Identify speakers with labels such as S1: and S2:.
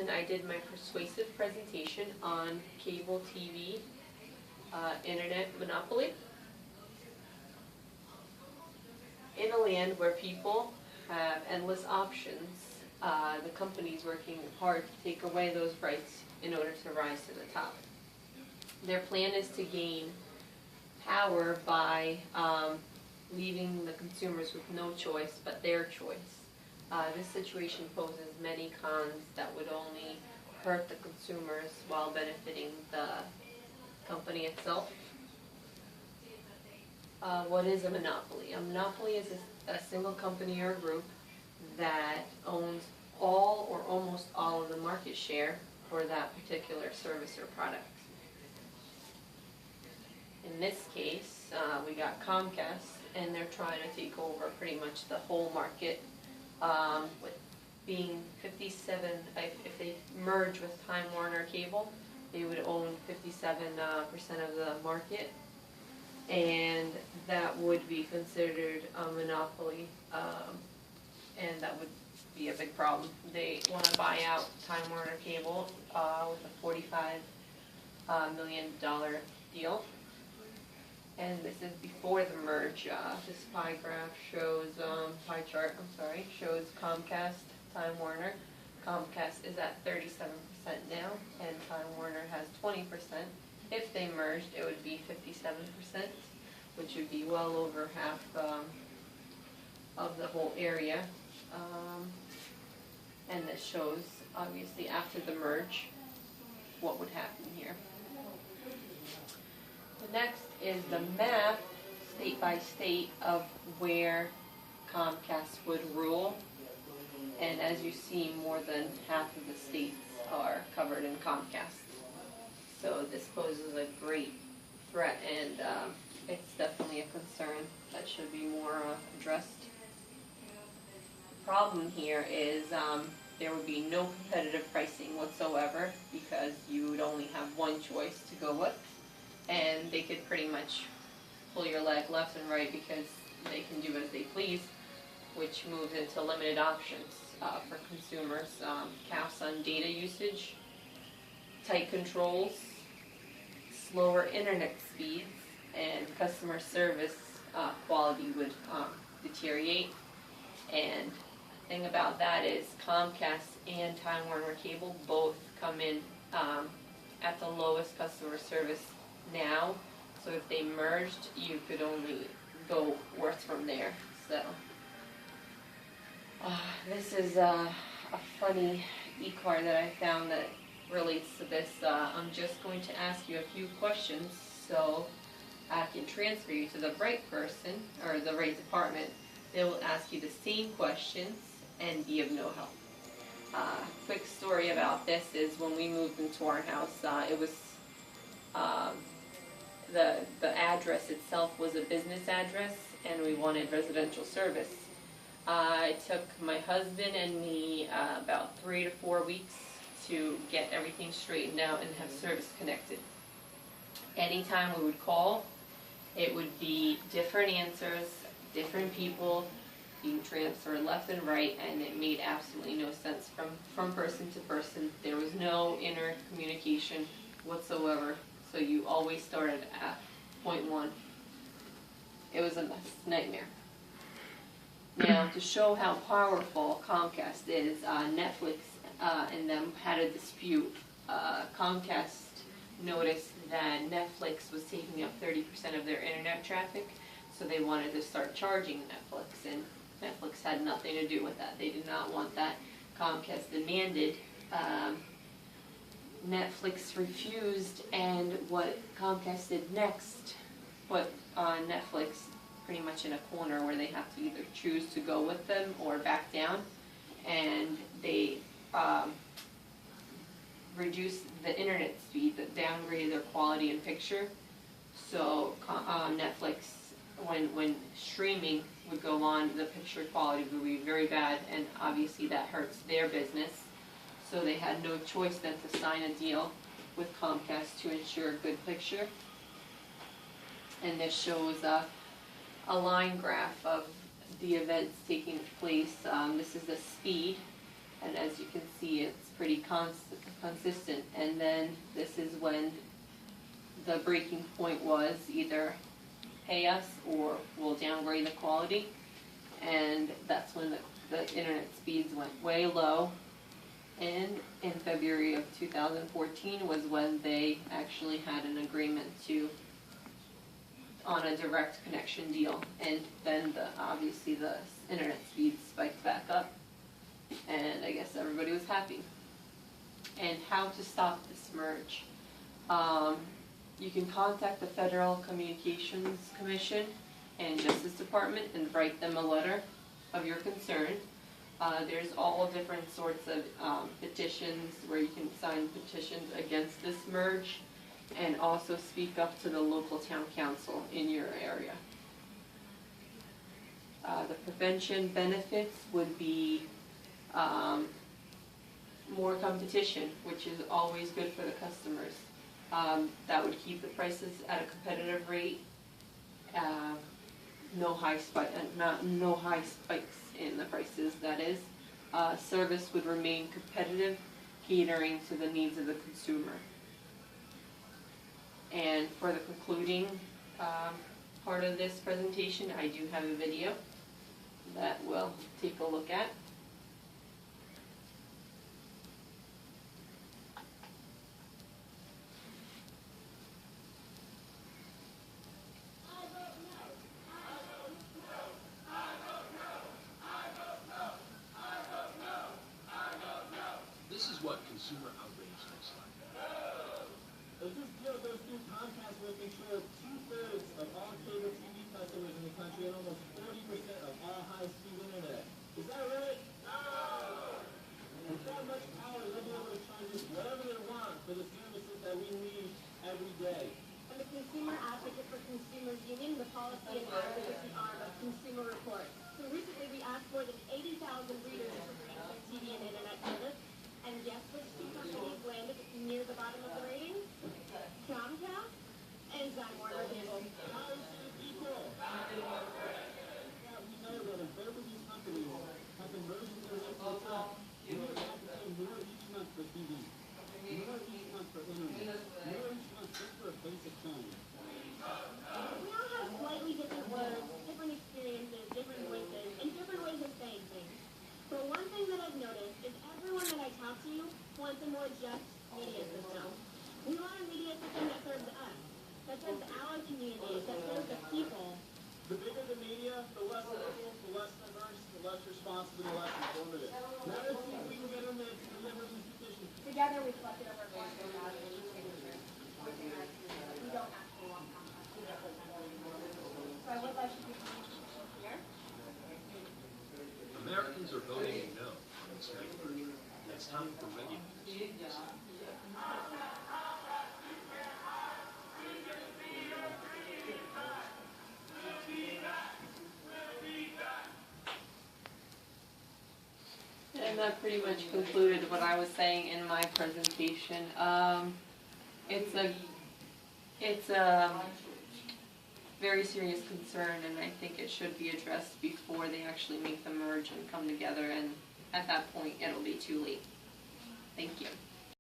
S1: lesson, I did my persuasive presentation on cable TV, internet monopoly. In a land where people have endless options, the company's working hard to take away those rights in order to rise to the top. Their plan is to gain power by leaving the consumers with no choice but their choice. This situation poses many cons that would only hurt the consumers while benefiting the company itself. What is a monopoly? A monopoly is a single company or group that owns all or almost all of the market share for that particular service or product. In this case, we got Comcast, and they're trying to take over pretty much the whole market, with being 57, if they merge with Time Warner Cable, they would own 57% of the market, and that would be considered a monopoly, and that would be a big problem. They want to buy out Time Warner Cable with a $45 million deal. And this is before the merge. This pie graph shows, shows Comcast, Time Warner. Comcast is at 37% now, and Time Warner has 20%. If they merged, it would be 57%, which would be well over half of the whole area. And this shows, obviously, after the merge, what would happen here. The next is the map, state by state, of where Comcast would rule. And as you see, more than half of the states are covered in Comcast. So this poses a great threat, and it's definitely a concern that should be more addressed. The problem here is there would be no competitive pricing whatsoever, because you would only have one choice to go with, and they could pretty much pull your leg left and right because they can do as they please, which moves into limited options for consumers, caps on data usage, tight controls, slower internet speeds, and customer service quality would deteriorate. And the thing about that is Comcast and Time Warner Cable both come in at the lowest customer service now, so if they merged, you could only go worse from there. So this is a funny e-card that I found that relates to this. I'm just going to ask you a few questions so I can transfer you to the right person or the right department. They will ask you the same questions and be of no help. Quick story about this is when we moved into our house, it was the address itself was a business address, and we wanted residential service. It took my husband and me about 3 to 4 weeks to get everything straightened out and have service connected. Anytime we would call, it would be different answers, different people being transferred left and right, and it made absolutely no sense from person to person. There was no inner communication whatsoever, so you always started at point one. It was a nightmare. Now, to show how powerful Comcast is, Netflix and them had a dispute. Comcast noticed that Netflix was taking up 30% of their internet traffic, so they wanted to start charging Netflix, and Netflix had nothing to do with that. They did not want that. Comcast demanded. Netflix refused, and what Comcast did next put Netflix pretty much in a corner where they have to either choose to go with them or back down, and they reduced the internet speed, that downgraded their quality and picture. So Netflix, when streaming would go on, the picture quality would be very bad, and obviously that hurts their business. So they had no choice than to sign a deal with Comcast to ensure a good picture. And this shows a line graph of the events taking place. This is the speed, and as you can see, see it's pretty consistent. And then this is when the breaking point was either pay us or we'll downgrade the quality. And that's when the internet speeds went way low. And in February of 2014 was when they actually had an agreement on a direct connection deal. And then obviously the internet speeds spiked back up, and I guess everybody was happy. And how to stop this merge? You can contact the Federal Communications Commission and Justice Department and write them a letter of your concern. There's all different sorts of petitions where you can sign petitions against this merge, and also speak up to the local town council in your area. The prevention benefits would be more competition, which is always good for the customers. That would keep the prices at a competitive rate. No high spikes in the prices, that is. Service would remain competitive, catering to the needs of the consumer. And for the concluding part of this presentation, I do have a video that we'll take a look at.
S2: This is what consumer outrage looks like.
S3: This bill goes through Comcast, making sure 2/3 of all cable TV customers in the country and almost 40% of all high-speed internet. Is that right? No! With that much power, they'll be able to charge us whatever they want for the services that we need every day.
S4: I'm a consumer advocate for Consumers Union, the policy and advocacy arm of Consumer Report. So recently we asked more than 80,000 readers for free TV and internet service. And guess which two companies landed near the bottom of the rating? Comcast and Time Warner Cable.
S3: Power to the people! Yeah, we know that if both of these companies have been merging their way to the top, we would have to pay more each month for TV, more each month for internet, more each month just for a basic phone.
S4: We all have slightly different words, different experiences, different voices, and different ways of saying things. But one thing that I've noticed is everyone that I talk to wants a more just media system. We want a media system that serves us, that serves our communities, that serves the people.
S3: The bigger the media, the less liberal, the less diverse, the less responsive, and the less informative. Now let's see if we can get them to deliver these petitions.
S4: Together we collected over 1 million signatures, which is we don't actually want Comcast to get those So I would like to give you petition here.
S2: Americans are voting no on this merger. It's time for regulators.
S1: And that pretty much concluded what I was saying in my presentation. It's a very serious concern, and I think it should be addressed before they actually make the merge and come together, and at that point it'll be too late. Thank you.